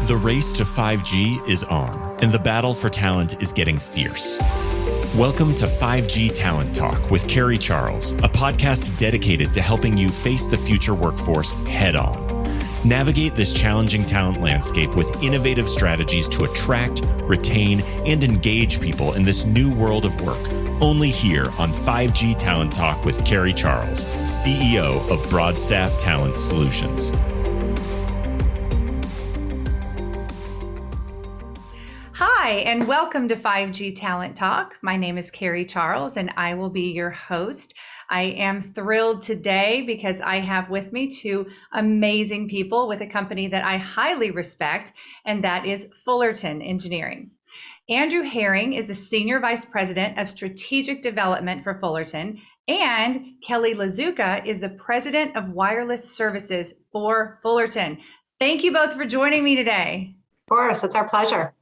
The race to 5G is on, and the battle for talent is getting fierce. Welcome to 5G Talent Talk with Carrie Charles, a podcast dedicated to helping you face the future workforce head on. Navigate this challenging talent landscape with innovative strategies to attract, retain, and engage people in this new world of work. Only here on 5G Talent Talk with Carrie Charles, CEO of Broadstaff Talent Solutions. Hi, and welcome to 5G Talent Talk. My name is Carrie Charles, and I will be your host. I am thrilled today because I have with me two amazing people with a company that I highly respect, and that is Fullerton Engineering. Andrew Herring is the Senior Vice President of Strategic Development for Fullerton, and Kelly Lazuka is the President of Wireless Services for Fullerton. Thank you both for joining me today. Of course, it's our pleasure.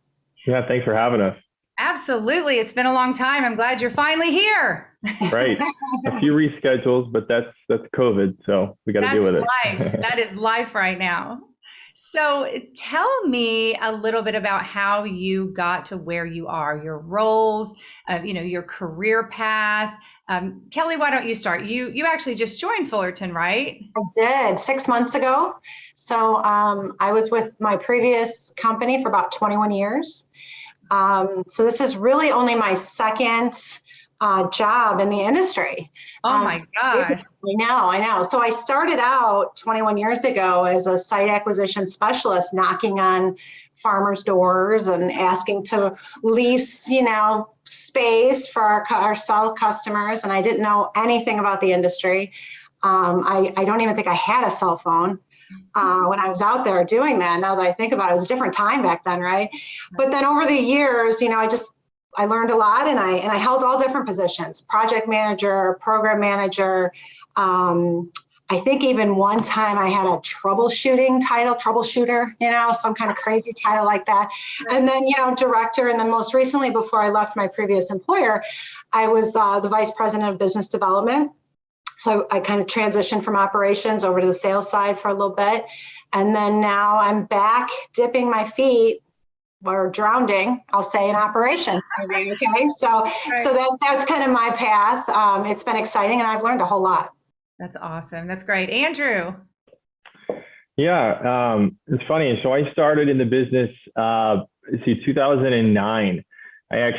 Yeah, thanks for having us. Absolutely. It's been a long time. I'm glad you're finally here. Right. A few reschedules, but that's COVID, so we got to deal with it. Life. That is life right now. So tell me a little bit about how you got to where you are, your roles, your career path. Kelly, why don't you start? You actually just joined Fullerton, right? I did 6 months ago. So I was with my previous company for about 21 years. So this is really only my second job in the industry. Oh my God. I know. So I started out 21 years ago as a site acquisition specialist, knocking on farmers' doors and asking to lease, space for our cell customers. And I didn't know anything about the industry. I don't even think I had a cell phone. When I was out there doing that. Now that I think about it, it was a different time back then, right? But then over the years, I learned a lot, and I held all different positions: project manager, program manager. I think even one time I had a troubleshooting title, troubleshooter, some kind of crazy title like that. And then, director. And then most recently, before I left my previous employer, I was the vice president of business development. So I kind of transitioned from operations over to the sales side for a little bit. And then now I'm back dipping my feet or drowning, I'll say, in operations. Okay. So that's kind of my path. It's been exciting, and I've learned a whole lot. That's awesome. That's great. Andrew. Yeah, it's funny. So I started in the business, 2009. I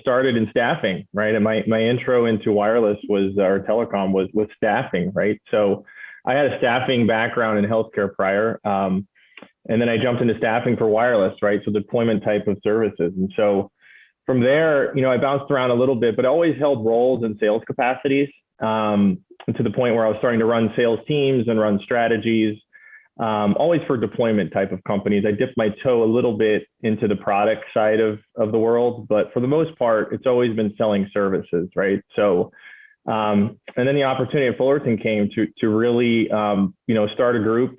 started in staffing, right? And my intro into wireless or telecom was staffing, right? So I had a staffing background in healthcare prior. And then I jumped into staffing for wireless, right? So deployment type of services. And so from there, I bounced around a little bit, but I always held roles in sales capacities, to the point where I was starting to run sales teams and run strategies, always for deployment type of companies. I dipped my toe a little bit into the product side of the world, but for the most part, it's always been selling services, right? So, and then the opportunity at Fullerton came to really, start a group,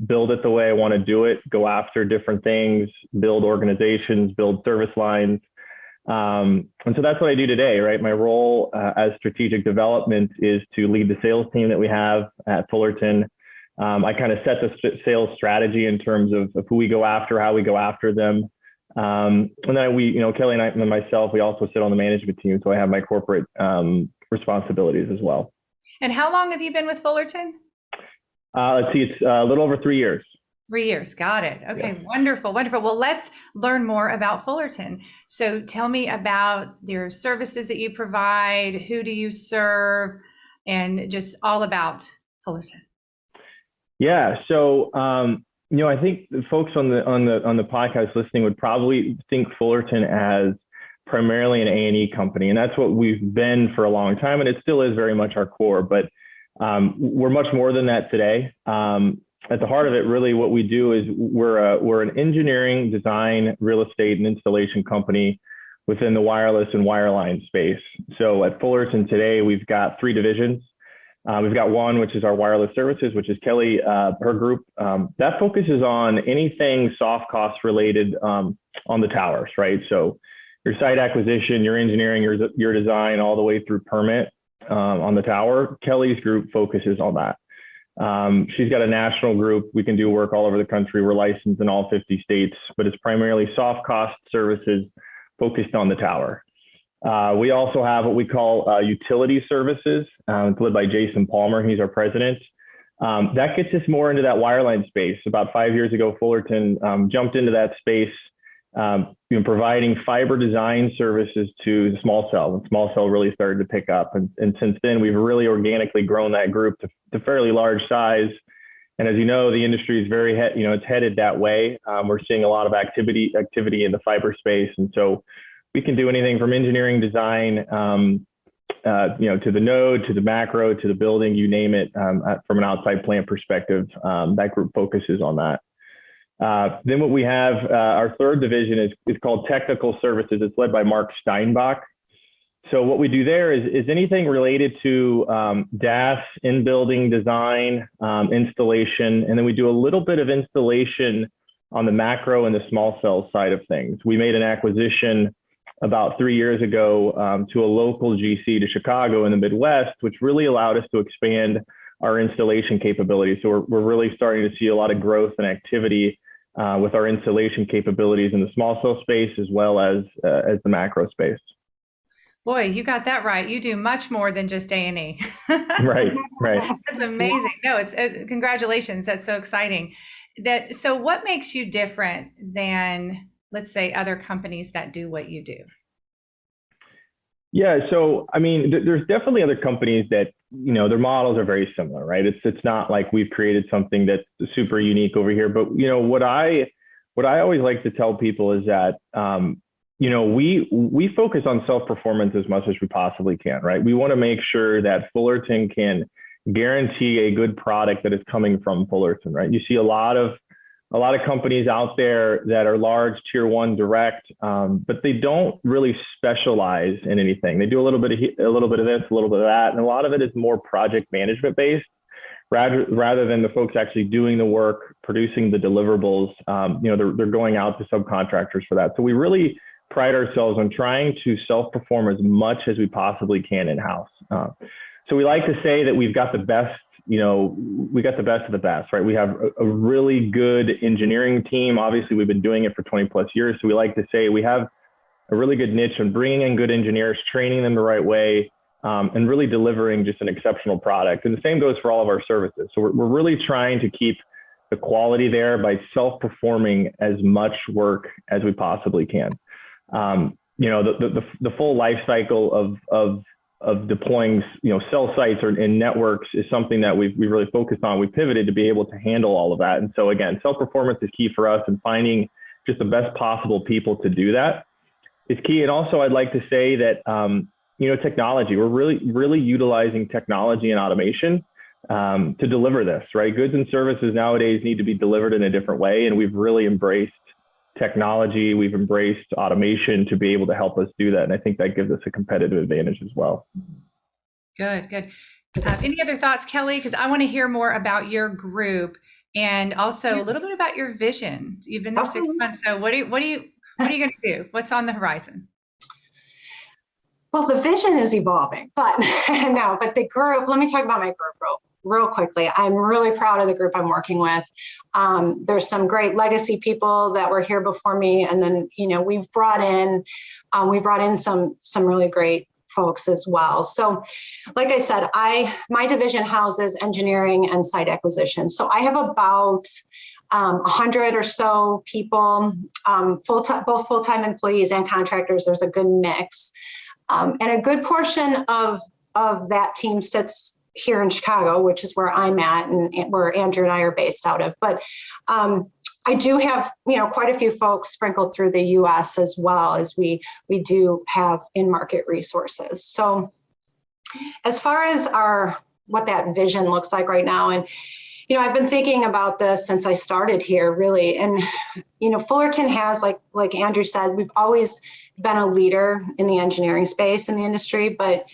build it the way I want to do it, go after different things, build organizations, build service lines. And so that's what I do today, right? My role as strategic development is to lead the sales team that we have at Fullerton. I kind of set the sales strategy in terms of who we go after, how we go after them. And then Kelly and I and myself, we also sit on the management team. So I have my corporate responsibilities as well. And how long have you been with Fullerton? Let's see, it's a little over 3 years. 3 years. Got it. Okay. Yeah. Wonderful. Well, let's learn more about Fullerton. So tell me about your services that you provide. Who do you serve? And just all about Fullerton. Yeah. So, I think the folks on the podcast listening would probably think Fullerton as primarily an A&E company, and that's what we've been for a long time, and it still is very much our core. But we're much more than that today. At the heart of it, really, what we do is we're an engineering, design, real estate, and installation company within the wireless and wireline space. So at Fullerton today, we've got 3 divisions. We've got one, which is our wireless services, which is Kelly, her group. That focuses on anything soft cost related on the towers, right? So your site acquisition, your engineering, your design, all the way through permit on the tower. Kelly's group focuses on that. She's got a national group. We can do work all over the country. We're licensed in all 50 states, but it's primarily soft cost services focused on the tower. We also have what we call utility services. It's led by Jason Palmer. He's our president. That gets us more into that wireline space. About 5 years ago, Fullerton jumped into that space, providing fiber design services to the small cell. And small cell really started to pick up. And since then, we've really organically grown that group to fairly large size. And as you know, the industry is very, it's headed that way. We're seeing a lot of activity in the fiber space. And so we can do anything from engineering design, to the node, to the macro, to the building, you name it, from an outside plant perspective. That group focuses on that. Then what we have, our third division is called technical services. It's led by Mark Steinbach. So what we do there is anything related to DAS, in-building design, installation, and then we do a little bit of installation on the macro and the small cell side of things. We made an acquisition about 3 years ago to a local GC to Chicago in the Midwest, which really allowed us to expand our installation capabilities. So we're really starting to see a lot of growth and activity with our installation capabilities in the small cell space as well as the macro space. Boy, you got that right. You do much more than just A&E. Right. That's amazing. No, it's congratulations. That's so exciting. So what makes you different than, let's say, other companies that do what you do? Yeah, so I mean, there's definitely other companies that, their models are very similar, right? It's not like we've created something that's super unique over here. But what I always like to tell people is that we focus on self-performance as much as we possibly can, right? We want to make sure that Fullerton can guarantee a good product that is coming from Fullerton, right? You see a lot of companies out there that are large tier one direct, but they don't really specialize in anything. They do a little bit of this, a little bit of that, and a lot of it is more project management based, rather than the folks actually doing the work, producing the deliverables. They're going out to subcontractors for that. So we really pride ourselves on trying to self-perform as much as we possibly can in-house. So we like to say that we've got the best. We got the best of the best, right? We have a really good engineering team. Obviously, we've been doing it for 20 plus years. So we like to say we have a really good niche on bringing in good engineers, training them the right way, and really delivering just an exceptional product. And the same goes for all of our services. So we're really trying to keep the quality there by self-performing as much work as we possibly can. The full life cycle of deploying, cell sites and networks is something that we really focused on. We pivoted to be able to handle all of that. And so again, self-performance is key for us, and finding just the best possible people to do that is key. And also I'd like to say that, technology, we're really utilizing technology and automation to deliver this, right? Goods and services nowadays need to be delivered in a different way. And we've really embraced technology, we've embraced automation to be able to help us do that. And I think that gives us a competitive advantage as well. Good. Any other thoughts, Kelly? Because I want to hear more about your group and also a little bit about your vision. You've been there 6 months. So what are you going to do? What's on the horizon? Well, the vision is evolving, but the group, let me talk about my group real quickly. I'm really proud of the group I'm working with. There's some great legacy people that were here before me. And then, we've brought in some really great folks as well. So like I said, my division houses engineering and site acquisition. So I have about 100 or so people, both full-time employees and contractors. There's a good mix. And a good portion of that team sits here in Chicago, which is where I'm at and where Andrew and I are based out of. But I do have, quite a few folks sprinkled through the US as well, as we do have in-market resources. So as far as what that vision looks like right now, and I've been thinking about this since I started here, really. And, Fullerton has, like Andrew said, we've always been a leader in the engineering space in the industry. But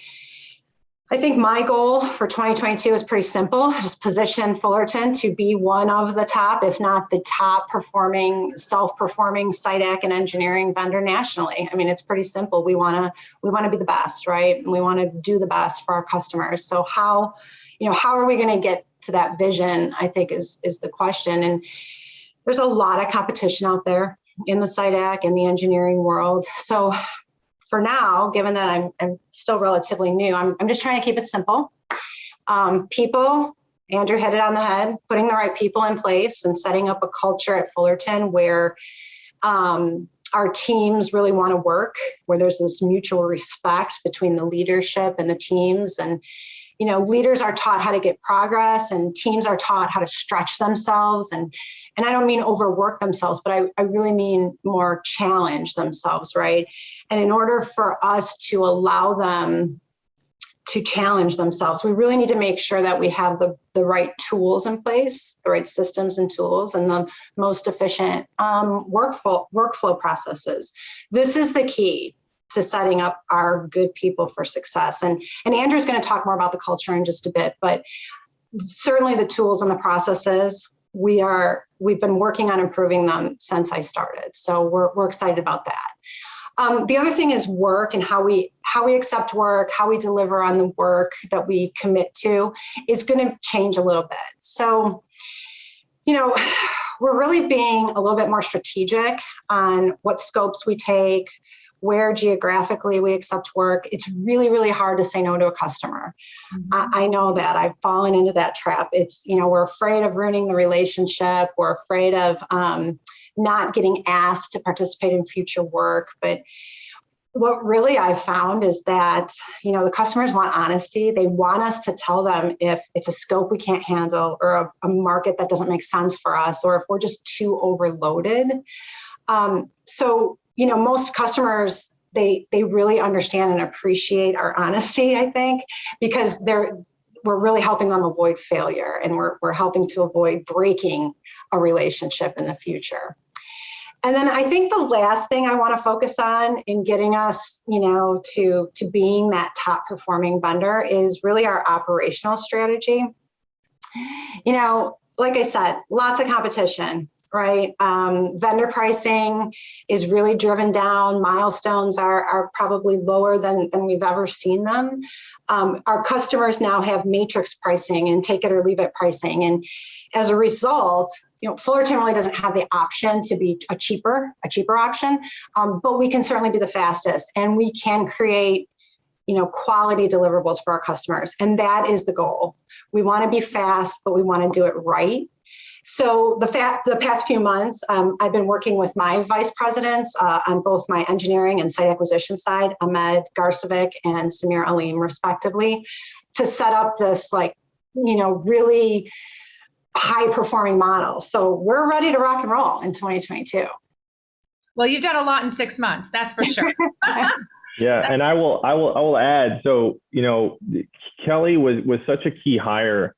I think my goal for 2022 is pretty simple. Just position Fullerton to be one of the top, if not the top self-performing site ac and engineering vendor nationally. I mean, it's pretty simple. We want to be the best, right? And we want to do the best for our customers. So how are we going to get that vision, I think is the question. And there's a lot of competition out there in the SITAC and the engineering world. So for now, given that I'm still relatively new, I'm just trying to keep it simple. People, Andrew hit it on the head, putting the right people in place and setting up a culture at Fullerton where our teams really want to work, where there's this mutual respect between the leadership and the teams. And, leaders are taught how to get progress and teams are taught how to stretch themselves. And I don't mean overwork themselves, but I really mean more challenge themselves, right? And in order for us to allow them to challenge themselves, we really need to make sure that we have the right tools in place, the right systems and tools, and the most efficient workflow processes. This is the key to setting up our good people for success. And Andrew's going to talk more about the culture in just a bit, but certainly the tools and the processes, we've been working on improving them since I started. So we're excited about that. The other thing is work and how we accept work, how we deliver on the work that we commit to is going to change a little bit. So, we're really being a little bit more strategic on what scopes we take, where geographically we accept work. It's really, really hard to say no to a customer. Mm-hmm. I know that. I've fallen into that trap. It's, we're afraid of ruining the relationship. We're afraid of not getting asked to participate in future work. But what really I've found is that, the customers want honesty. They want us to tell them if it's a scope we can't handle or a market that doesn't make sense for us, or if we're just too overloaded. So, most customers, they really understand and appreciate our honesty, I think, because we're really helping them avoid failure and we're helping to avoid breaking a relationship in the future. And then I think the last thing I want to focus on in getting us, to being that top performing vendor is really our operational strategy. Like I said, lots of competition, right? Vendor pricing is really driven down. Milestones are probably lower than we've ever seen them. Our customers now have matrix pricing and take it or leave it pricing. And as a result, Fullerton really doesn't have the option to be a cheaper option, but we can certainly be the fastest and we can create, quality deliverables for our customers. And that is the goal. We want to be fast, but we want to do it right. So the past few months, I've been working with my vice presidents on both my engineering and site acquisition side, Ahmed Garcevic and Samir Alim, respectively, to set up this really high performing model. So we're ready to rock and roll in 2022. Well, you've done a lot in 6 months, that's for sure. Yeah, and I will add. So Kelly was such a key hire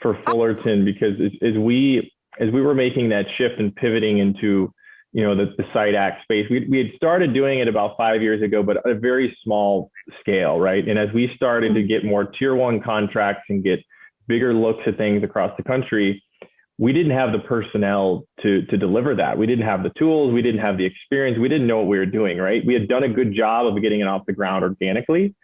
for Fullerton because as we were making that shift and pivoting into the SITAC space, we had started doing it about 5 years ago, but at a very small scale, right? And as we started to get more tier one contracts and get bigger looks at things across the country, we didn't have the personnel to deliver that. We didn't have the tools. We didn't have the experience. We didn't know what we were doing, right? We had done a good job of getting it off the ground organically,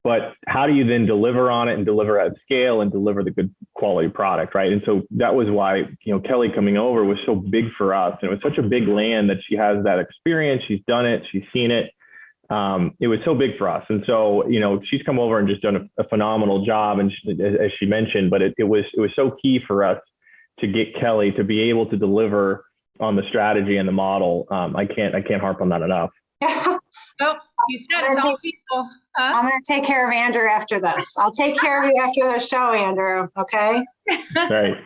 but how do you then deliver on it and deliver at scale and deliver the good quality product, right? And so that was why, Kelly coming over was so big for us. And it was such a big land that she has that experience. She's done it. She's seen it. It was so big for us. And so, she's come over and just done a phenomenal job. And as she mentioned, but it was so key for us to get Kelly to be able to deliver on the strategy and the model. I can't harp on that enough. Oh, you said it's all people. Huh? I'm going to take care of Andrew after this. I'll take care of you after the show, Andrew. Okay. Right.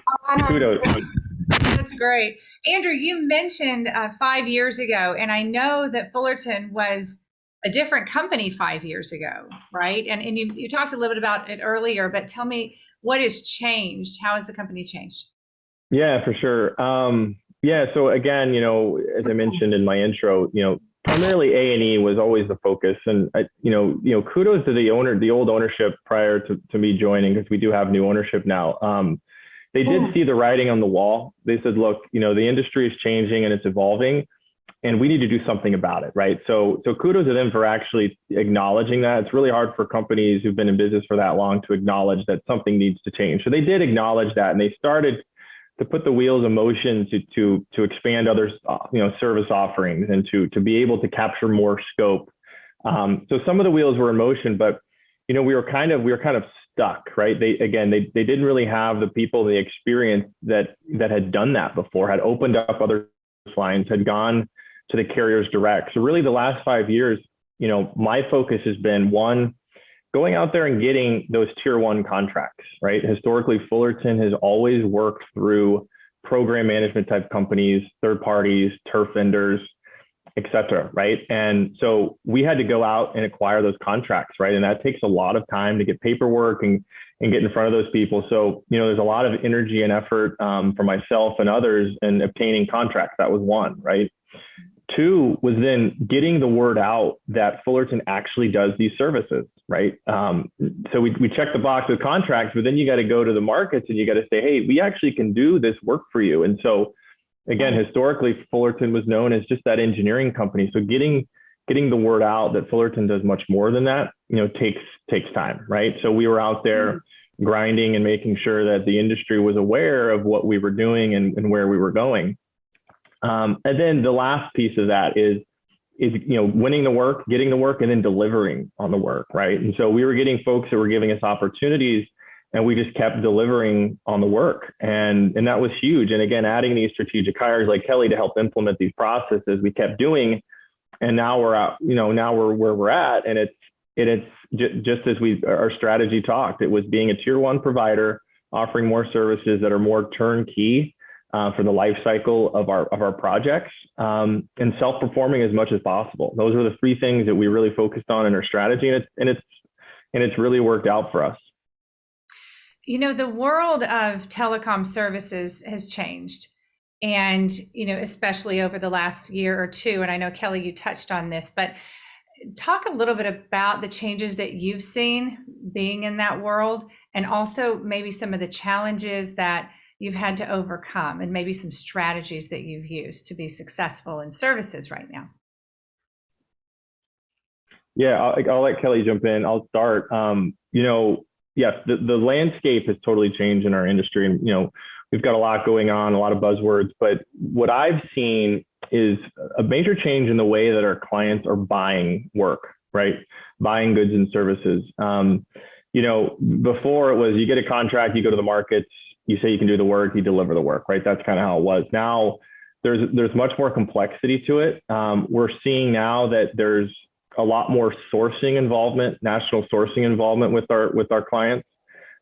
Kudos. That's great. Andrew, you mentioned 5 years ago, and I know that Fullerton was a different company 5 years ago, right? And you talked a little bit about it earlier, but tell me what has changed. How has the company changed? Yeah, for sure. So again, as I mentioned in my intro, primarily A&E was always the focus, and kudos to the old ownership prior to me joining, because we do have new ownership now. They did see the writing on the wall. They said, look, the industry is changing and it's evolving, and we need to do something about it, right? So kudos to them for actually acknowledging that. It's really hard for companies who've been in business for that long to acknowledge that something needs to change. So they did acknowledge that, and they started to put the wheels in motion to expand other service offerings and to be able to capture more scope. So some of the wheels were in motion, but we were kind of stuck, right? They didn't really have the people, the experience that had done that before, had opened up other lines, had gone to the carriers direct. So really the last 5 years, my focus has been one, going out there and getting those tier one contracts, right? Historically, Fullerton has always worked through program management type companies, third parties, turf vendors, et cetera, right? And so we had to go out and acquire those contracts, right? And that takes a lot of time to get paperwork and get in front of those people. So, there's a lot of energy and effort for myself and others in obtaining contracts. That was one, right? Two was then getting the word out that Fullerton actually does these services, right? So we check the box with contracts, but then you got to go to the markets and you got to say, hey, we actually can do this work for you. And so again, historically, Fullerton was known as just that engineering company. So getting the word out that Fullerton does much more than that, takes time, right? So we were out there grinding and making sure that the industry was aware of what we were doing and where we were going. And then the last piece of that is winning the work, getting the work, and then delivering on the work, right? And so we were getting folks that were giving us opportunities, and we just kept delivering on the work, and that was huge. And again, adding these strategic hires like Kelly to help implement these processes, we kept doing, and now we're out. Now we're where we're at, and it's just as our strategy talked. It was being a tier one provider, offering more services that are more turnkey for the life cycle of our projects, and self-performing as much as possible. Those were the three things that we really focused on in our strategy, and it's really worked out for us. The world of telecom services has changed, and especially over the last year or two. And I know, Kelly, you touched on this, but talk a little bit about the changes that you've seen being in that world, and also maybe some of the challenges that you've had to overcome, and maybe some strategies that you've used to be successful in services right now. Yeah, I'll let Kelly jump in. I'll start. Yes, the landscape has totally changed in our industry, and we've got a lot going on, a lot of buzzwords. But what I've seen is a major change in the way that our clients are buying work, right? Buying goods and services. Before it was you get a contract, you go to the markets, you say you can do the work, you deliver the work, right? That's kind of how it was. Now there's much more complexity to it. We're seeing now that there's a lot more sourcing involvement, national sourcing involvement with our clients.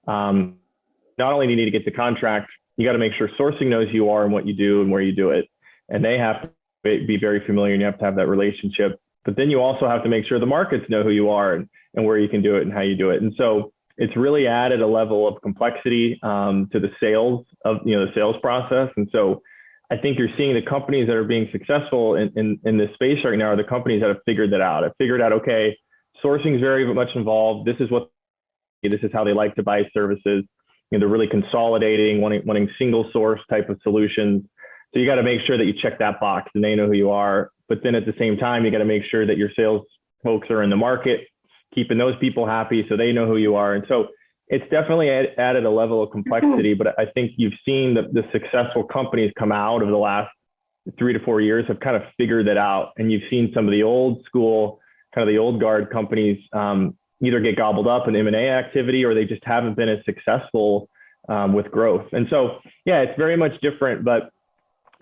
Not only do you need to get the contract, you got to make sure sourcing knows who you are and what you do and where you do it. And they have to be very familiar, and you have to have that relationship. But then you also have to make sure the markets know who you are and where you can do it and how you do it. And so it's really added a level of complexity to the sales process. And so I think you're seeing the companies that are being successful in this space right now are the companies that have figured that out. Have figured out, okay, sourcing is very much involved. This is how they like to buy services. They're really consolidating, wanting single source type of solutions. So you got to make sure that you check that box and they know who you are. But then at the same time, you got to make sure that your sales folks are in the market, keeping those people happy so they know who you are. And so it's definitely added a level of complexity, but I think you've seen the successful companies come out of the last 3 to 4 years have kind of figured that out. And you've seen some of the old school, kind of the old guard companies either get gobbled up in M&A activity, or they just haven't been as successful with growth. And so, yeah, it's very much different. But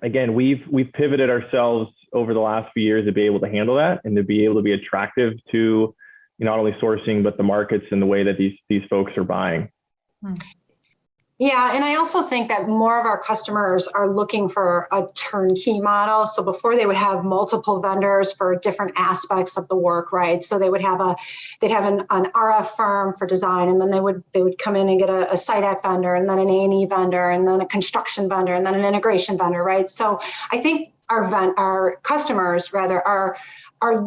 again, we've pivoted ourselves over the last few years to be able to handle that and to be able to be attractive to not only sourcing, but the markets and the way that these folks are buying. Yeah, and I also think that more of our customers are looking for a turnkey model. So before they would have multiple vendors for different aspects of the work, right? So they'd have an RF firm for design, and then they would come in and get a SITAC vendor, and then an A&E vendor, and then a construction vendor, and then an integration vendor, right? So I think our customers rather are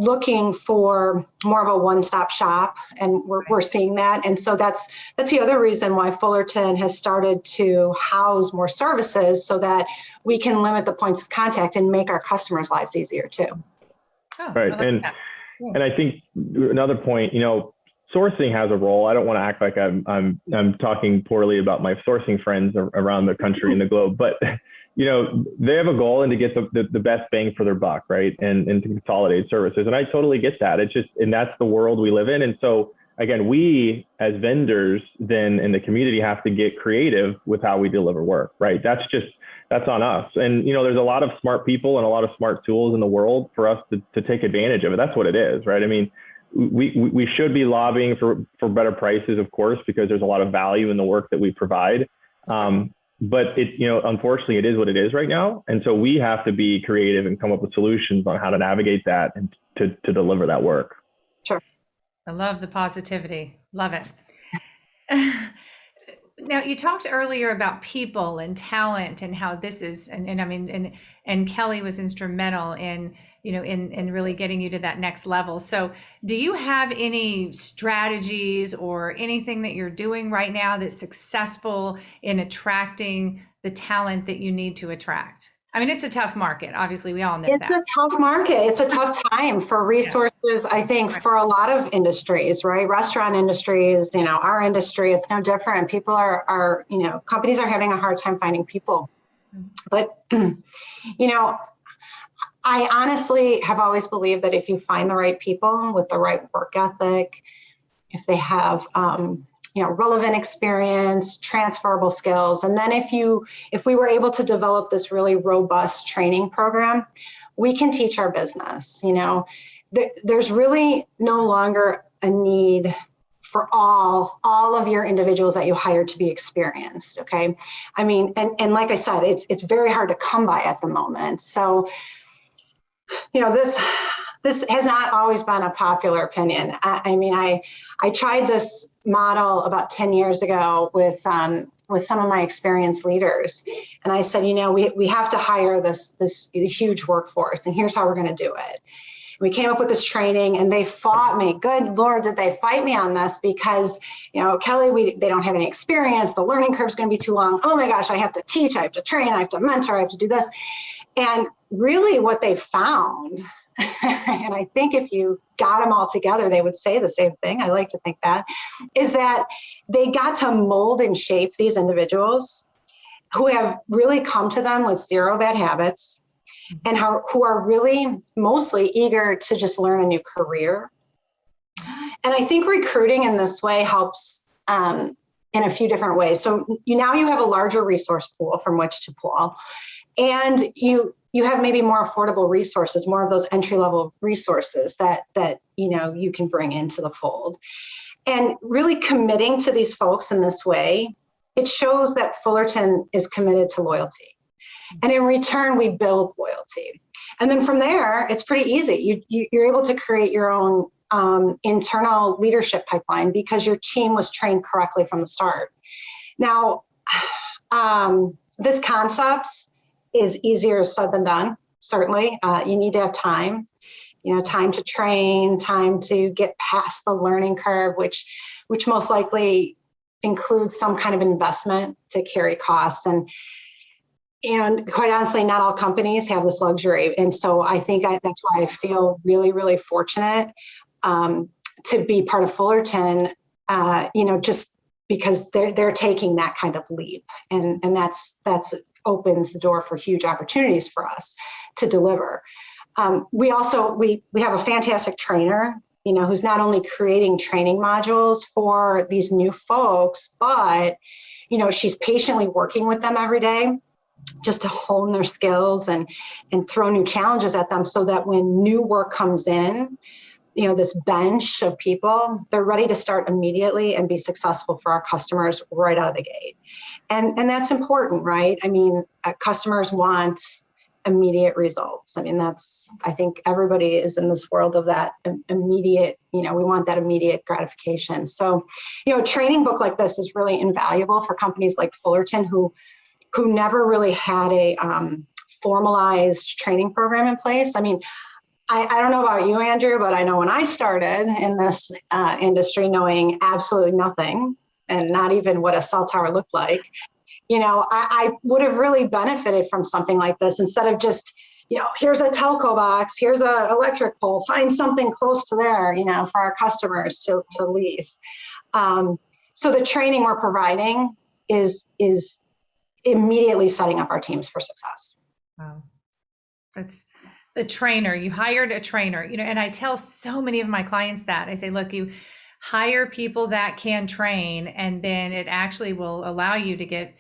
looking for more of a one-stop shop, and we're seeing that. And so that's the other reason why Fullerton has started to house more services, so that we can limit the points of contact and make our customers' lives easier too. Oh, right. And I think another point, sourcing has a role. I don't want to act like I'm talking poorly about my sourcing friends around the country and the globe, but they have a goal and to get the best bang for their buck, right? And to consolidate services. And I totally get that. And that's the world we live in. And so again, we as vendors then in the community have to get creative with how we deliver work, right? That's on us. And, there's a lot of smart people and a lot of smart tools in the world for us to take advantage of it. That's what it is, right? I mean, we should be lobbying for better prices, of course, because there's a lot of value in the work that we provide. But unfortunately, it is what it is right now. And so we have to be creative and come up with solutions on how to navigate that and to deliver that work. Sure. I love the positivity. Love it. Now, you talked earlier about people and talent and how this is, and Kelly was instrumental in really getting you to that next level. So do you have any strategies or anything that you're doing right now that's successful in attracting the talent that you need to attract? I mean, it's a tough market. Obviously, we all know it's a tough market. It's a tough time for resources, I think, for a lot of industries, right? Restaurant industries, our industry, it's no different. People are companies are having a hard time finding people. But, I honestly have always believed that if you find the right people with the right work ethic, if they have, relevant experience, transferable skills, and then if we were able to develop this really robust training program, we can teach our business. There's really no longer a need for all of your individuals that you hire to be experienced. Okay. I mean, and like I said, it's very hard to come by at the moment. So, this has not always been a popular opinion. I tried this model about 10 years ago with some of my experienced leaders. And I said, we have to hire this huge workforce, and here's how we're going to do it. We came up with this training, and they fought me. Good Lord, did they fight me on this? Because, Kelly, they don't have any experience. The learning curve is going to be too long. Oh my gosh, I have to teach, I have to train, I have to mentor, I have to do this. And really what they found, and I think if you got them all together, they would say the same thing. I like to think that, is that they got to mold and shape these individuals who have really come to them with zero bad habits and who are really mostly eager to just learn a new career. And I think recruiting in this way helps in a few different ways. So now you have a larger resource pool from which to pull. And you have maybe more affordable resources, more of those entry-level resources that you can bring into the fold. And really committing to these folks in this way, it shows that Fullerton is committed to loyalty. And in return, we build loyalty. And then from there, it's pretty easy. You're able to create your own internal leadership pipeline because your team was trained correctly from the start. Now, this concept is easier said than done. Certainly, you need to have time, time to train, time to get past the learning curve, which most likely includes some kind of investment to carry costs. And quite honestly, not all companies have this luxury. And so I think that's why I feel really, really fortunate to be part of Fullerton, just because they're taking that kind of leap. And that's opens the door for huge opportunities for us to deliver. We have a fantastic trainer, who's not only creating training modules for these new folks, but, she's patiently working with them every day just to hone their skills and throw new challenges at them so that when new work comes in, this bench of people, they're ready to start immediately and be successful for our customers right out of the gate. And that's important, right? I mean, customers want immediate results. I mean, I think everybody is in this world of that immediate, we want that immediate gratification. So, a training book like this is really invaluable for companies like Fullerton who never really had a formalized training program in place. I mean, I don't know about you, Andrew, but I know when I started in this industry, knowing absolutely nothing and not even what a cell tower looked like, I would have really benefited from something like this instead of just, here's a telco box, here's an electric pole, find something close to there, for our customers to lease. So the training we're providing is immediately setting up our teams for success. Wow. That's the trainer. You hired a trainer, and I tell so many of my clients that I say, look, you hire people that can train, and then it actually will allow you to get,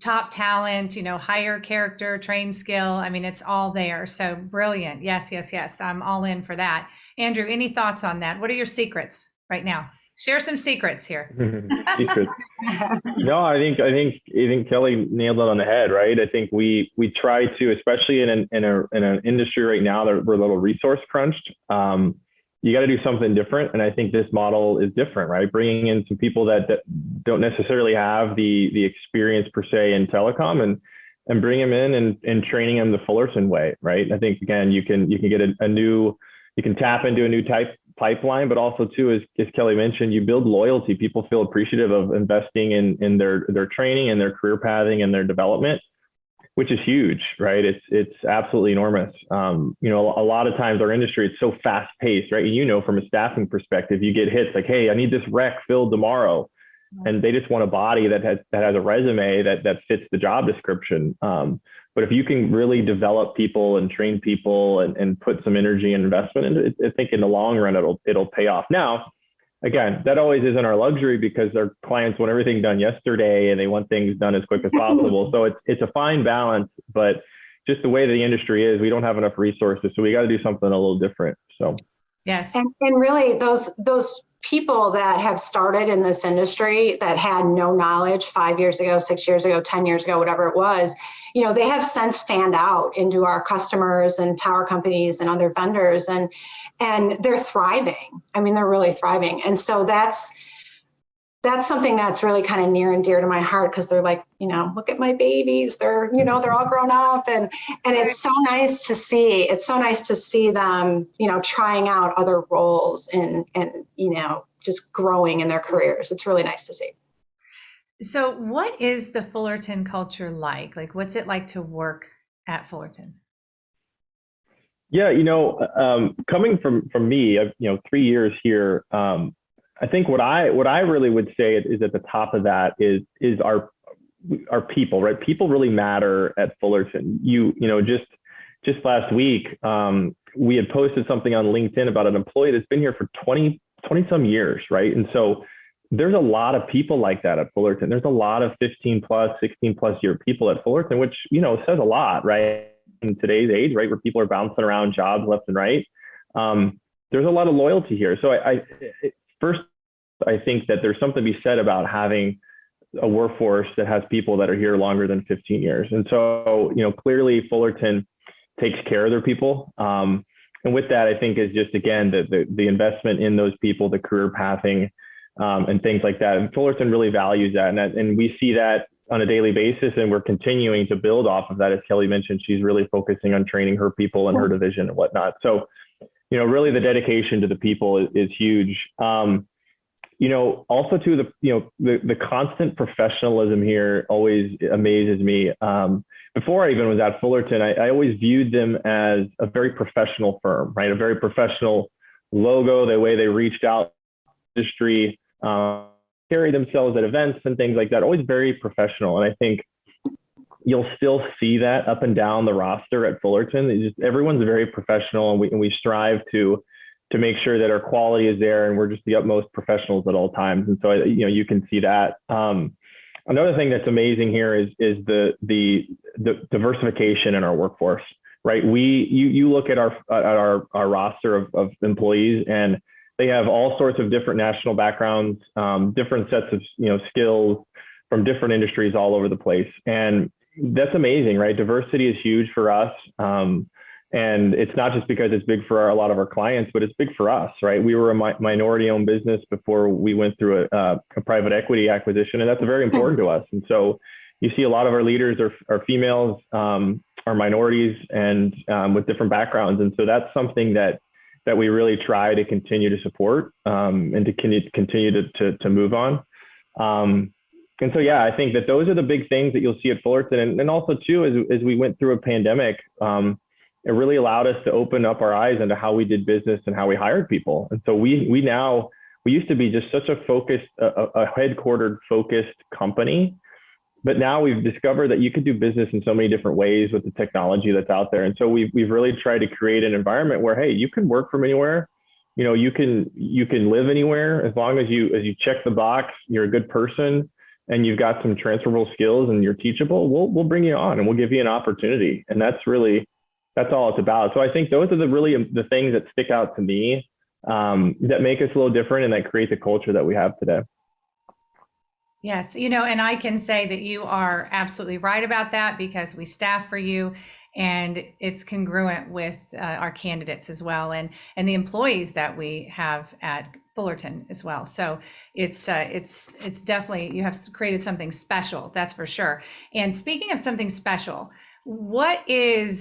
top talent, higher character, train skill. I mean, it's all there. So brilliant. Yes, yes, yes. I'm all in for that. Andrew, any thoughts on that? What are your secrets right now? Share some secrets here. Secrets. No, I think Kelly nailed it on the head, right? I think we try to, especially in an industry right now that we're a little resource crunched. You got to do something different, and I think this model is different, right? Bringing in some people that don't necessarily have the experience per se in telecom, and bring them in and training them the Fullerton way, right? I think again, you can get you can tap into a new pipeline, but also too, as Kelly mentioned, you build loyalty. People feel appreciative of investing in their training and their career pathing and their development, which is huge, right? It's absolutely enormous. A lot of times our industry, it's so fast paced, right? From a staffing perspective, you get hits like, hey, I need this rec filled tomorrow. And they just want a body that has a resume that fits the job description. But if you can really develop people and train people and put some energy and investment into it, I think in the long run, it'll pay off. Now, again, that always isn't our luxury because our clients want everything done yesterday and they want things done as quick as possible. So it's a fine balance, but just the way the industry is, we don't have enough resources. So we got to do something a little different. So, yes. And really those people that have started in this industry that had no knowledge 5 years ago, 6 years ago, 10 years ago, whatever it was, they have since fanned out into our customers and tower companies and other vendors, and they're thriving. I mean, they're really thriving. And so that's something that's really kind of near and dear to my heart, because they're like, look at my babies. They're, they're all grown up, and it's so nice to see. It's so nice to see them, trying out other roles and just growing in their careers. It's really nice to see. So what is the Fullerton culture like? Like, what's it like to work at Fullerton? Yeah, coming from me, 3 years here, I think what I really would say is at the top of that is our people, right? People really matter at Fullerton. Just last week, we had posted something on LinkedIn about an employee that's been here for 20 some years, right? And so there's a lot of people like that at Fullerton. There's a lot of 15 plus, 16 plus year people at Fullerton, which, says a lot, right? In today's age, right? Where people are bouncing around jobs left and right. There's a lot of loyalty here. So first, I think that there's something to be said about having a workforce that has people that are here longer than 15 years. And so, clearly Fullerton takes care of their people. And with that, I think is just, again, the investment in those people, the career pathing, and things like that. And Fullerton really values that. And we see that on a daily basis, and we're continuing to build off of that. As Kelly mentioned, she's really focusing on training her people and her division and whatnot. So, really the dedication to the people is huge. Also too, the constant professionalism here always amazes me. Before I even was at Fullerton, I always viewed them as a very professional firm, right? A very professional logo, the way they reached out to the industry, carry themselves at events and things like that, always very professional. And I think you'll still see that up and down the roster at Fullerton. Everyone's very professional, and we strive to make sure that our quality is there, and we're just the utmost professionals at all times. And so, you can see that. Another thing that's amazing here is the diversification in our workforce, right? You look at our roster of employees, and they have all sorts of different national backgrounds, different sets of skills from different industries all over the place. And that's amazing, right? Diversity is huge for us. And it's not just because it's big for a lot of our clients, but it's big for us, right? We were a minority-owned business before we went through a private equity acquisition, and that's very important to us. And so you see a lot of our leaders are females. are minorities and with different backgrounds. And so that's something that we really try to continue to support and to continue to move on. And so, yeah, I think that those are the big things that you'll see at Fullerton. And also, too, as we went through a pandemic, it really allowed us to open up our eyes into how we did business and how we hired people. And so we used to be just such a focused, a headquartered focused company. But now we've discovered that you could do business in so many different ways with the technology that's out there. And so we've really tried to create an environment where, hey, you can work from anywhere. You know, you can live anywhere as long as you check the box, you're a good person, and you've got some transferable skills and you're teachable. We'll bring you on and we'll give you an opportunity. And that's all it's about. So I think those are the things that stick out to me that make us a little different and that create the culture that we have today. Yes, and I can say that you are absolutely right about that because we staff for you, and it's congruent with our candidates as well, and the employees that we have at Fullerton as well. So it's definitely, you have created something special, that's for sure. And speaking of something special, what do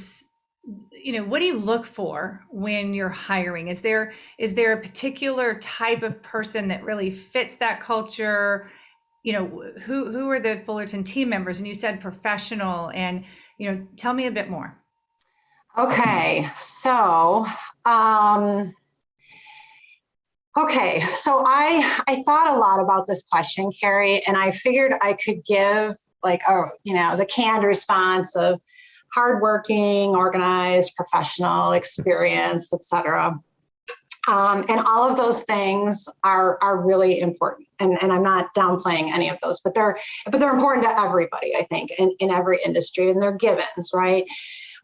you look for when you're hiring? Is there a particular type of person that really fits that culture? Who are the Fullerton team members? And you said professional, and, tell me a bit more. Okay. So, I thought a lot about this question, Carrie, and I figured I could give the canned response of hardworking, organized, professional, experienced, etc. And all of those things are really important. And I'm not downplaying any of those, but they're important to everybody, I think, in every industry, and they're givens, right?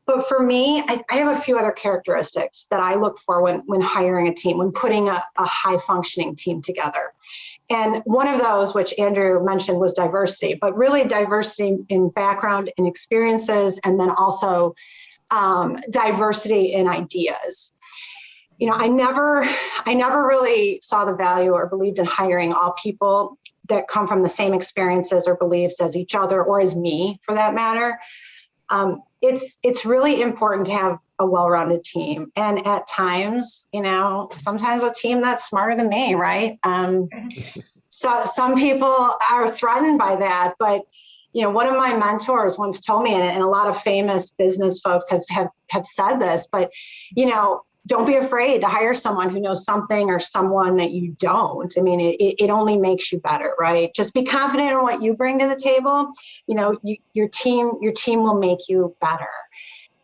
But for me, I have a few other characteristics that I look for when hiring a team, when putting a high functioning team together. And one of those, which Andrew mentioned, was diversity, but really diversity in background and experiences, and then also diversity in ideas. I never really saw the value or believed in hiring all people that come from the same experiences or beliefs as each other, or as me, for that matter. It's really important to have a well-rounded team. And at times, sometimes a team that's smarter than me, right? So some people are threatened by that, but one of my mentors once told me, and a lot of famous business folks have said this, but don't be afraid to hire someone who knows something or someone that you don't. I mean, it only makes you better, right? Just be confident in what you bring to the table. Your team will make you better.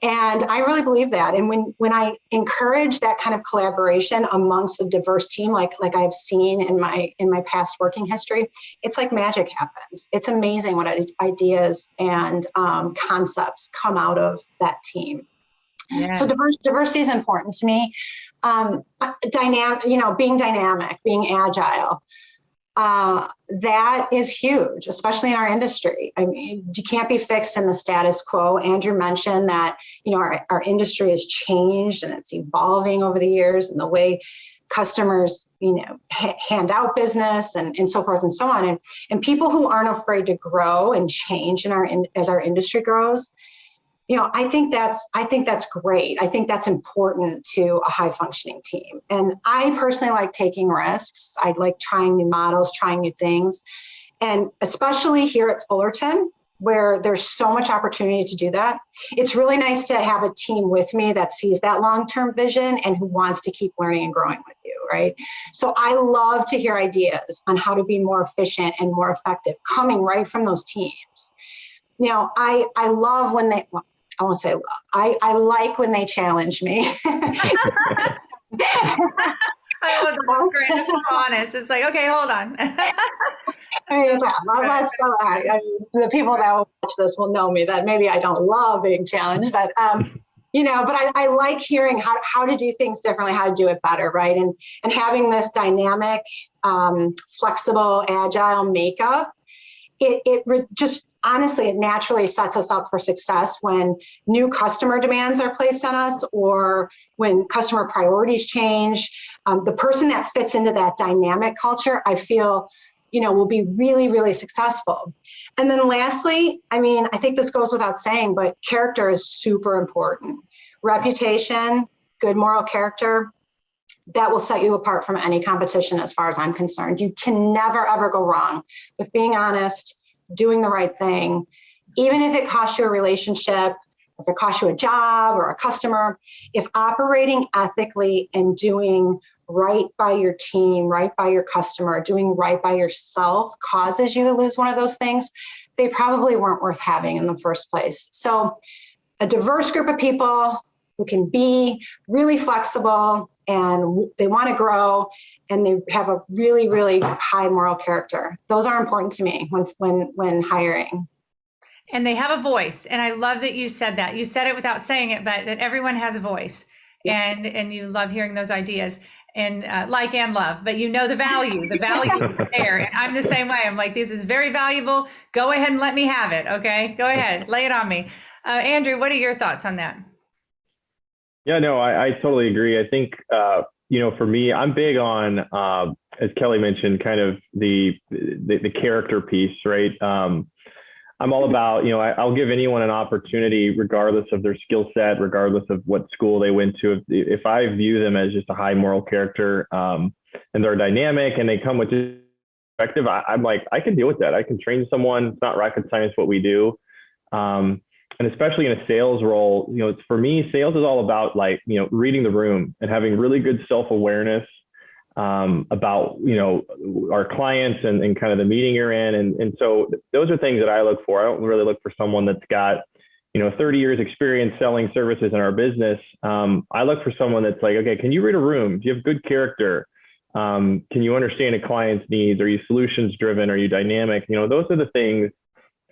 And I really believe that. And when I encourage that kind of collaboration amongst a diverse team, like I've seen in my past working history, it's like magic happens. It's amazing what ideas and concepts come out of that team. Yes. So diversity is important to me. Being dynamic, being agile, that is huge, especially in our industry. I mean, you can't be fixed in the status quo. Andrew mentioned that, our industry has changed and it's evolving over the years, and the way customers, hand out business and so forth and so on. And people who aren't afraid to grow and change as our industry grows, I think that's great. I think that's important to a high functioning team. And I personally like taking risks. I like trying new models, trying new things. And especially here at Fullerton, where there's so much opportunity to do that, it's really nice to have a team with me that sees that long-term vision and who wants to keep learning and growing with you, right? So I love to hear ideas on how to be more efficient and more effective coming right from those teams. I love when they, well, I won't say love. I like when they challenge me. I love the greatest honest. It's like, okay, hold on. The people that will watch this will know me that maybe I don't love being challenged, but but I like hearing how to do things differently, how to do it better, right? And having this dynamic, flexible, agile makeup, honestly, it naturally sets us up for success when new customer demands are placed on us or when customer priorities change. The person that fits into that dynamic culture, I feel, will be really, really successful. And then lastly, I mean, I think this goes without saying, but character is super important. Reputation, good moral character, that will set you apart from any competition as far as I'm concerned. You can never, ever go wrong with being honest, doing the right thing, even if it costs you a relationship, if it costs you a job or a customer. If operating ethically and doing right by your team, right by your customer, doing right by yourself causes you to lose one of those things, they probably weren't worth having in the first place. So a diverse group of people who can be really flexible and they want to grow and they have a really, really high moral character. Those are important to me when hiring. And they have a voice. And I love that you said that. You said it without saying it, but that everyone has a voice. Yeah. And you love hearing those ideas. And like and love, but you know the value is there. And I'm the same way. I'm like, this is very valuable. Go ahead and let me have it. Okay, go ahead, lay it on me. Andrew, what are your thoughts on that? Yeah, no, I totally agree. I think, for me, I'm big on, as Kelly mentioned, kind of the character piece, right? I'm all about, I'll give anyone an opportunity regardless of their skill set, regardless of what school they went to. If I view them as just a high moral character and they're dynamic and they come with perspective, I'm like, I can deal with that. I can train someone. It's not rocket science what we do. And especially in a sales role, for me, sales is all about reading the room and having really good self-awareness about, our clients and kind of the meeting you're in. And so those are things that I look for. I don't really look for someone that's got, 30 years experience selling services in our business. I look for someone that's like, okay, can you read a room? Do you have good character? Can you understand a client's needs? Are you solutions driven? Are you dynamic? Those are the things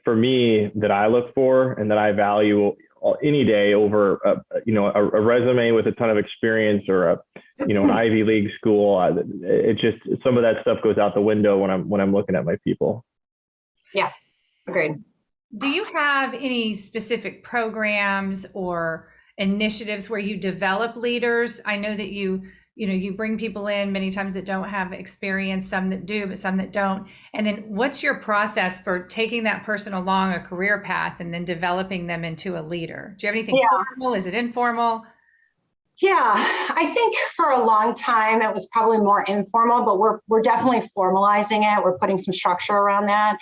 for me that I look for and that I value any day over a resume with a ton of experience or an Ivy League school. It just, some of that stuff goes out the window when I'm looking at my people. Yeah, agreed. Do you have any specific programs or initiatives where you develop leaders? I know that you bring people in many times that don't have experience, some that do, but some that don't. And then what's your process for taking that person along a career path and then developing them into a leader? Do you have anything formal? Is it informal? Yeah, I think for a long time it was probably more informal, but we're definitely formalizing it. We're putting some structure around that.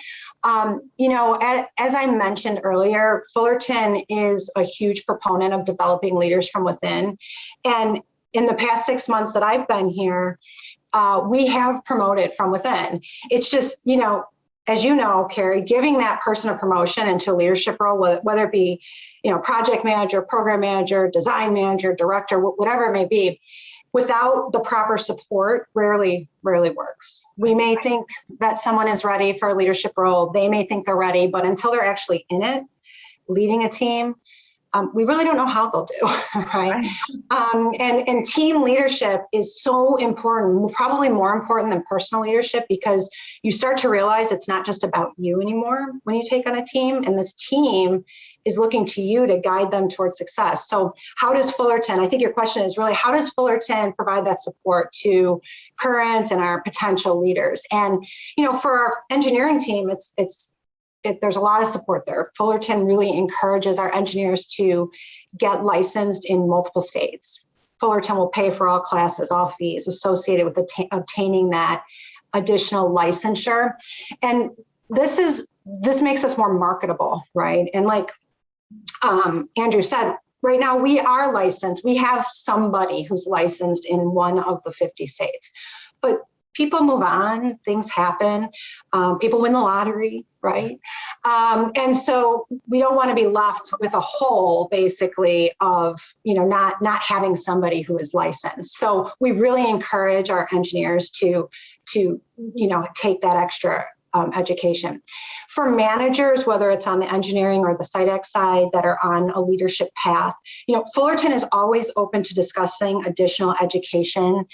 As I mentioned earlier, Fullerton is a huge proponent of developing leaders from within. And in the past 6 months that I've been here, we have promoted from within. It's just, as you know, Carrie, giving that person a promotion into a leadership role, whether it be, project manager, program manager, design manager, director, whatever it may be, without the proper support, rarely works. We may think that someone is ready for a leadership role. They may think they're ready, but until they're actually in it, leading a team, we really don't know how they'll do, right? And team leadership is so important, probably more important than personal leadership, because you start to realize it's not just about you anymore when you take on a team, and this team is looking to you to guide them towards success. So how does Fullerton, I think your question is really, how does Fullerton provide that support to current and our potential leaders? And, for our engineering team, there's a lot of support there. Fullerton really encourages our engineers to get licensed in multiple states. Fullerton will pay for all classes, all fees associated with obtaining that additional licensure. And this makes us more marketable, right? And like Andrew said, right now we are licensed. We have somebody who's licensed in one of the 50 states, but people move on, things happen, people win the lottery, right? And so we don't want to be left with a hole, basically, of not having somebody who is licensed. So we really encourage our engineers to take that extra education. For managers, whether it's on the engineering or the SiteX side that are on a leadership path, Fullerton is always open to discussing additional education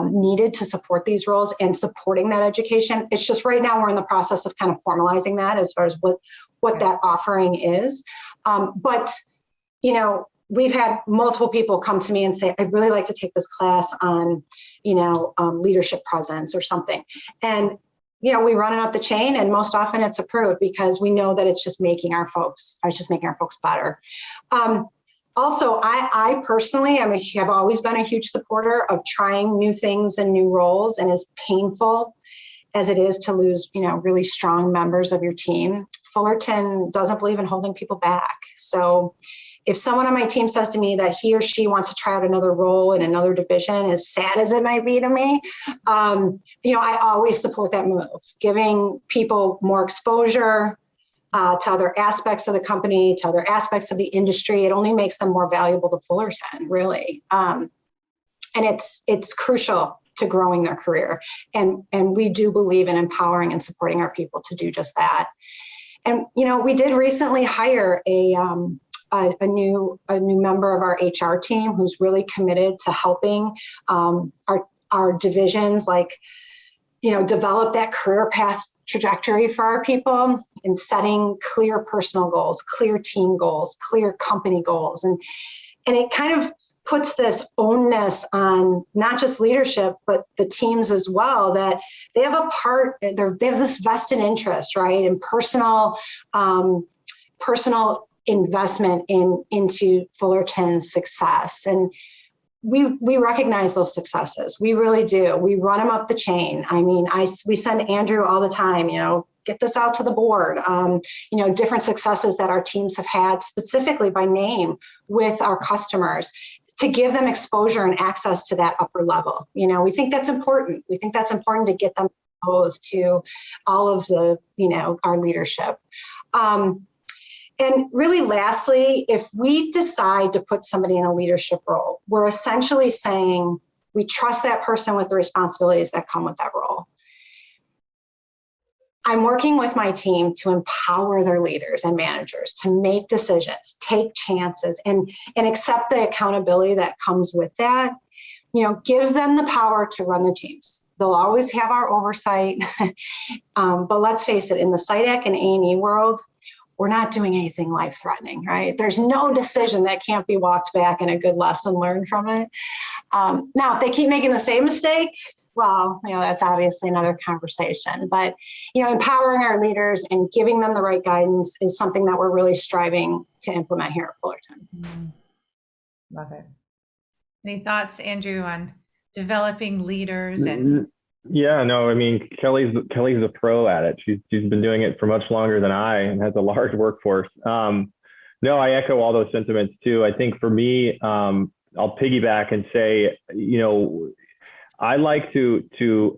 needed to support these roles and supporting that education. It's just right now we're in the process of kind of formalizing that as far as what that offering is. But we've had multiple people come to me and say, I'd really like to take this class on, leadership presence or something. And we run it up the chain, and most often it's approved because we know that it's just making our folks better. Also, I personally have always been a huge supporter of trying new things and new roles, and as painful as it is to lose, really strong members of your team, Fullerton doesn't believe in holding people back. So if someone on my team says to me that he or she wants to try out another role in another division, as sad as it might be to me, I always support that move. Giving people more exposure to other aspects of the company, to other aspects of the industry, it only makes them more valuable to Fullerton, really. And it's crucial to growing their career. And we do believe in empowering and supporting our people to do just that. And, we did recently hire a new member of our HR team who's really committed to helping our divisions, develop that career path trajectory for our people and setting clear personal goals, clear team goals, clear company goals. And it kind of puts this onus on not just leadership, but the teams as well, that they have they have this vested interest, right? And personal investment into Fullerton's success. And we recognize those successes. We really do. We run them up the chain. We send Andrew all the time, get this out to the board, different successes that our teams have had specifically by name with our customers to give them exposure and access to that upper level. We think that's important. We think that's important to get them exposed to all of the, our leadership. And really, lastly, if we decide to put somebody in a leadership role, we're essentially saying we trust that person with the responsibilities that come with that role. I'm working with my team to empower their leaders and managers to make decisions, take chances, and accept the accountability that comes with that. Give them the power to run their teams. They'll always have our oversight, but let's face it, in the SITAC and A&E world, we're not doing anything life-threatening, right? There's no decision that can't be walked back and a good lesson learned from it. Now, if they keep making the same mistake, well, that's obviously another conversation. But, empowering our leaders and giving them the right guidance is something that we're really striving to implement here at Fullerton. Love it. Any thoughts, Andrew, on developing leaders and? Yeah, no, Kelly's a pro at it. She's been doing it for much longer than I and has a large workforce. No, I echo all those sentiments too. I think for me, I'll piggyback and say, I like to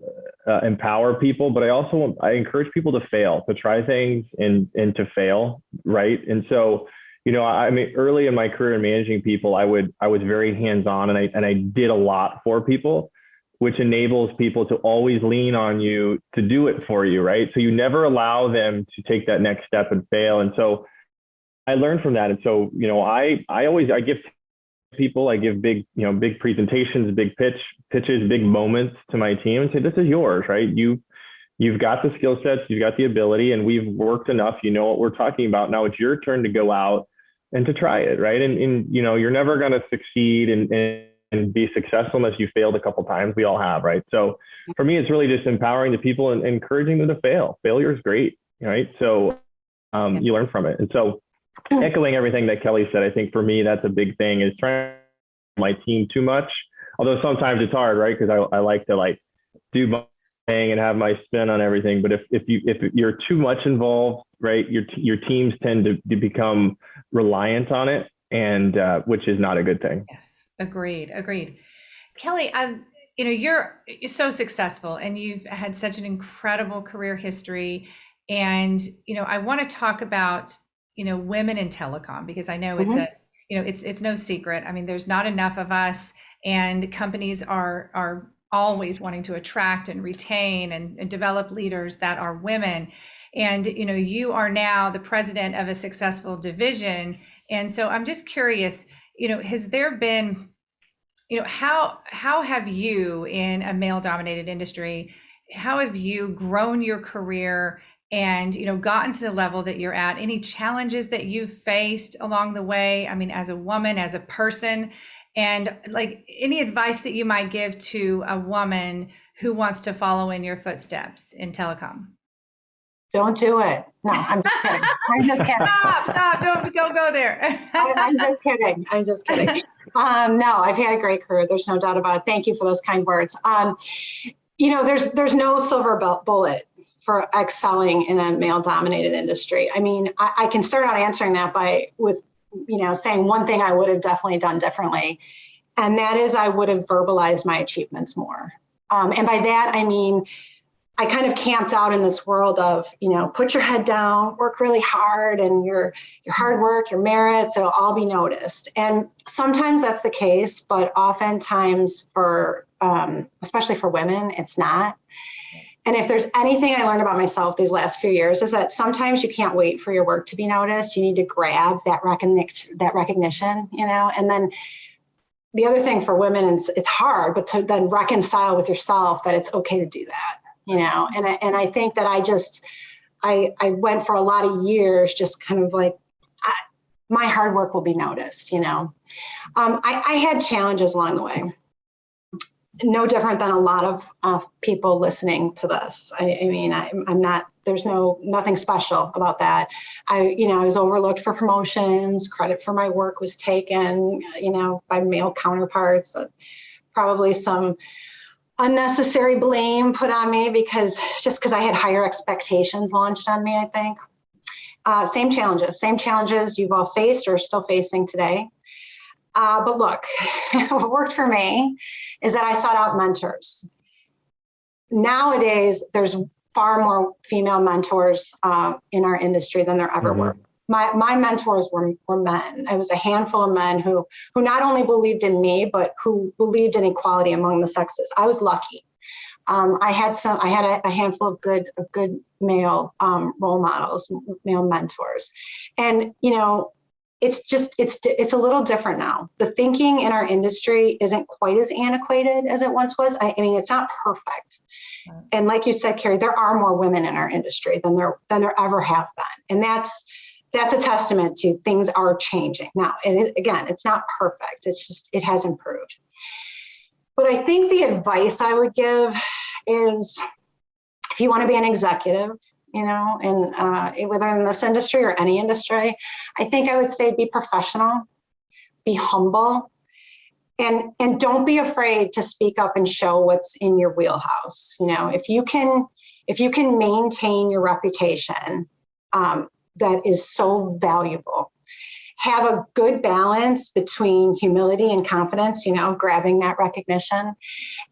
empower people, but I encourage people to fail, to try things and to fail, right? And so, early in my career in managing people, I was very hands-on and I did a lot for people, which enables people to always lean on you to do it for you, right? So you never allow them to take that next step and fail. And so I learned from that. And so, I give people, I give big presentations, big pitches, big moments to my team and say, this is yours, right? You've got the skill sets, you've got the ability, and we've worked enough, what we're talking about. Now it's your turn to go out and to try it, right? And you're never going to succeed and be successful unless you failed a couple of times. We all have, right? So for me, it's really just empowering the people and encouraging them to fail. Failure is great, right? So you learn from it. And so echoing everything that Kelly said, I think for me, that's a big thing, is trying my team too much. Although sometimes it's hard, right? Because I like to do my thing and have my spin on everything. But if you're too much involved, right, your teams tend to become reliant on it, and which is not a good thing. Yes. Agreed. Kelly, you're so successful and you've had such an incredible career history. And, I want to talk about, women in telecom, because I know it's no secret. There's not enough of us, and companies are always wanting to attract and retain and develop leaders that are women. And, you are now the president of a successful division. And so I'm just curious, has there been, how have you, in a male-dominated industry, how have you grown your career and, gotten to the level that you're at? Any challenges that you've faced along the way? As a woman, as a person, and any advice that you might give to a woman who wants to follow in your footsteps in telecom? Don't do it. No, I'm just kidding. I'm just kidding. Stop, don't go there. I'm just kidding. I'm just kidding. No, I've had a great career. There's no doubt about it. Thank you for those kind words. There's no silver bullet for excelling in a male-dominated industry. I mean, I can start out answering that with saying one thing I would have definitely done differently, and that is I would have verbalized my achievements more. And by that, I mean, I kind of camped out in this world of, put your head down, work really hard, and your hard work, your merits, it'll all be noticed. And sometimes that's the case, but oftentimes especially for women, it's not. And if there's anything I learned about myself these last few years is that sometimes you can't wait for your work to be noticed. You need to grab that recognition, and then the other thing for women is it's hard, but to then reconcile with yourself that it's okay to do that. And I think that I went for a lot of years just kind of like, my hard work will be noticed, I had challenges along the way. No different than a lot of people listening to this. I'm not, there's nothing special about that. I was overlooked for promotions, credit for my work was taken, by male counterparts, probably some unnecessary blame put on me because I had higher expectations launched on me, I think. Same challenges you've all faced or are still facing today. But look, what worked for me is that I sought out mentors. Nowadays, there's far more female mentors in our industry than there ever were. My mentors were men. It was a handful of men who not only believed in me, but who believed in equality among the sexes. I was lucky. I had a handful of good male role models, male mentors, and it's a little different now. The thinking in our industry isn't quite as antiquated as it once was. I mean, it's not perfect. And like you said, Carrie, there are more women in our industry than there ever have been, and that's a testament to things are changing now. And again, it's not perfect. It's just, it has improved. But I think the advice I would give is if you want to be an executive, whether in this industry or any industry, I think I would say be professional, be humble, and don't be afraid to speak up and show what's in your wheelhouse. If you can maintain your reputation, that is so valuable. Have a good balance between humility and confidence, grabbing that recognition,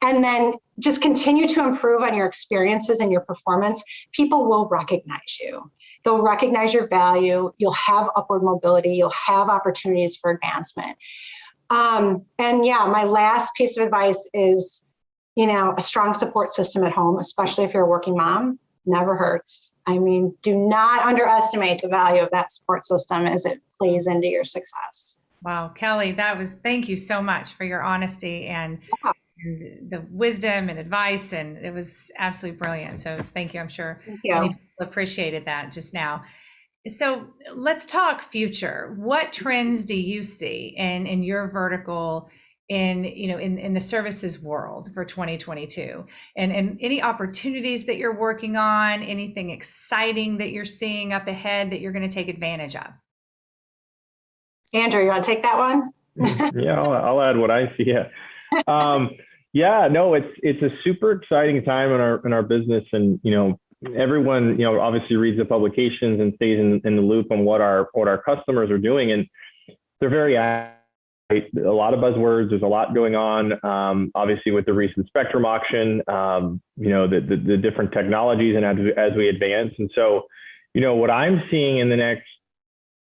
and then just continue to improve on your experiences and your performance. People will recognize you. They'll recognize your value. You'll have upward mobility. You'll have opportunities for advancement. My last piece of advice is, a strong support system at home, especially if you're a working mom, never hurts. I mean, do not underestimate the value of that support system as it plays into your success. Wow, Kelly, thank you so much for your honesty and the wisdom and advice. And it was absolutely brilliant. So thank you. I'm sure many people appreciated that just now. So let's talk future. What trends do you see in your vertical in the services world for 2022, and any opportunities that you're working on, anything exciting that you're seeing up ahead that you're going to take advantage of? Andrew, you want to take that one? Yeah, I'll add what I see. It's a super exciting time in our business, and everyone obviously reads the publications and stays in the loop on what our customers are doing, and they're very active. A lot of buzzwords. There's a lot going on. Obviously, with the recent spectrum auction, the different technologies and as we advance. And so, what I'm seeing in the next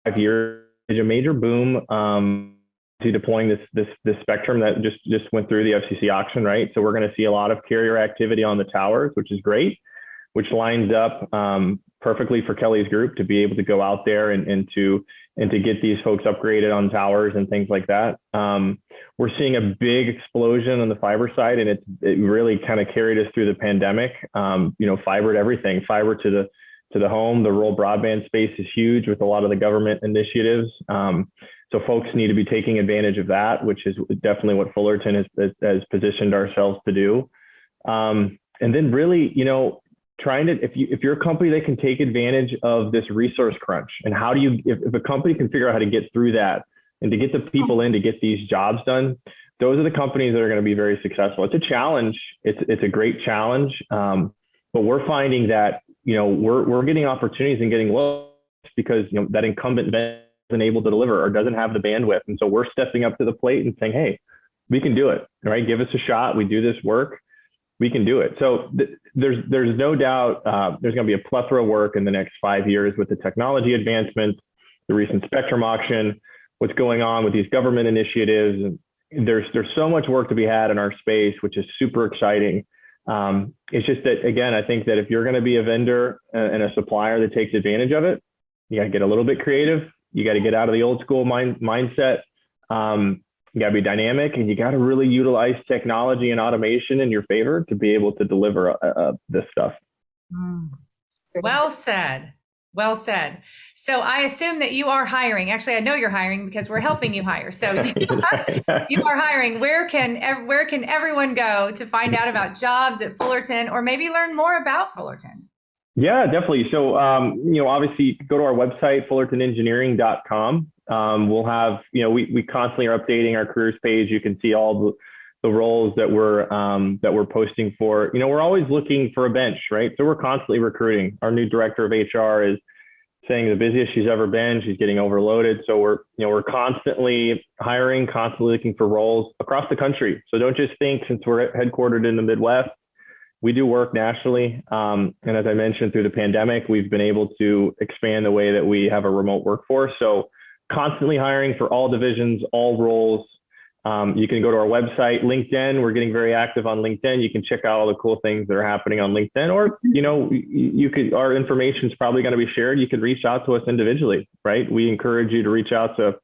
5 years is a major boom to deploying this spectrum that just went through the FCC auction, right? So we're going to see a lot of carrier activity on the towers, which is great, which lines up perfectly for Kelly's group to be able to go out there and to get these folks upgraded on towers and things like that. We're seeing a big explosion on the fiber side, and it really kind of carried us through the pandemic. Fiber to everything, fiber to the home. The rural broadband space is huge with a lot of the government initiatives. So folks need to be taking advantage of that, which is definitely what Fullerton has positioned ourselves to do. And then really, trying to, if you're a company that can take advantage of this resource crunch, and how do you, if a company can figure out how to get through that and to get the people in to get these jobs done, those are the companies that are going to be very successful. It's a challenge. It's a great challenge. But we're finding that, we're getting opportunities and getting low because, that incumbent isn't able to deliver or doesn't have the bandwidth. And so we're stepping up to the plate and saying, hey, we can do it, right? Give us a shot. We do this work. We can do it. So there's no doubt there's going to be a plethora of work in the next 5 years with the technology advancements, the recent spectrum auction, what's going on with these government initiatives. And there's so much work to be had in our space, which is super exciting. It's just that, again, I think that if you're going to be a vendor and a supplier that takes advantage of it, you got to get a little bit creative. You got to get out of the old school mindset. You got to be dynamic, and you got to really utilize technology and automation in your favor to be able to deliver this stuff. Well said. Well said. So I assume that you are hiring. Actually, I know you're hiring because we're helping you hire. So you are hiring. Where can everyone go to find out about jobs at Fullerton, or maybe learn more about Fullerton? Yeah, definitely. So, obviously go to our website, fullertonengineering.com. We'll have, we constantly are updating our careers page. You can see all the roles that we're posting for. We're always looking for a bench, right? So we're constantly recruiting. Our new director of HR is saying the busiest she's ever been. She's getting overloaded. So we're constantly hiring, constantly looking for roles across the country. So don't just think, since we're headquartered in the Midwest, we do work nationally. And as I mentioned, through the pandemic, we've been able to expand the way that we have a remote workforce. So constantly hiring for all divisions, all roles. You can go to our website, LinkedIn. We're getting very active on LinkedIn. You can check out all the cool things that are happening on LinkedIn, or, our information is probably going to be shared. You could reach out to us individually, right? We encourage you to reach out to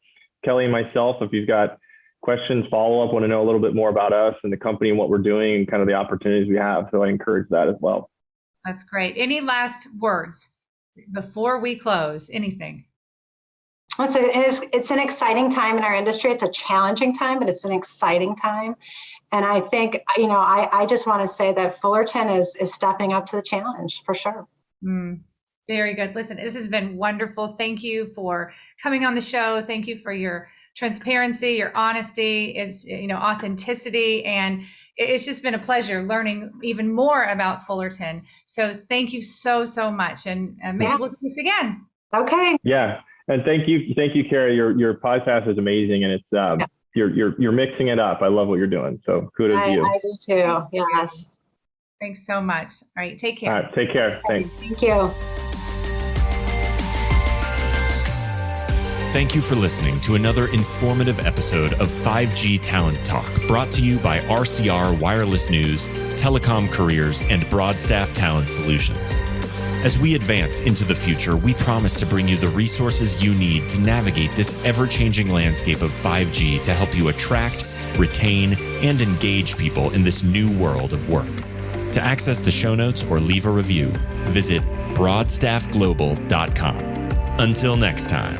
Kelly and myself if you've got questions, follow up, want to know a little bit more about us and the company and what we're doing and kind of the opportunities we have. So I encourage that as well. That's great. Any last words before we close? Anything? It's an exciting time in our industry. It's a challenging time, but it's an exciting time. And I think, I just want to say that Fullerton is stepping up to the challenge for sure. Very good. Listen, this has been wonderful. Thank you for coming on the show. Thank you for your transparency, your honesty, authenticity. And it's just been a pleasure learning even more about Fullerton. So thank you so much. And maybe we'll do this again. Okay. Yeah. And thank you, Carrie. Your podcast is amazing, and it's you're mixing it up. I love what you're doing. So kudos to you. I do too. Yes. Thanks so much. All right, take care. All right, take care. Thanks. Thank you. Thank you for listening to another informative episode of 5G Talent Talk, brought to you by RCR Wireless News, Telecom Careers, and Broadstaff Talent Solutions. As we advance into the future, we promise to bring you the resources you need to navigate this ever-changing landscape of 5G to help you attract, retain, and engage people in this new world of work. To access the show notes or leave a review, visit broadstaffglobal.com. Until next time.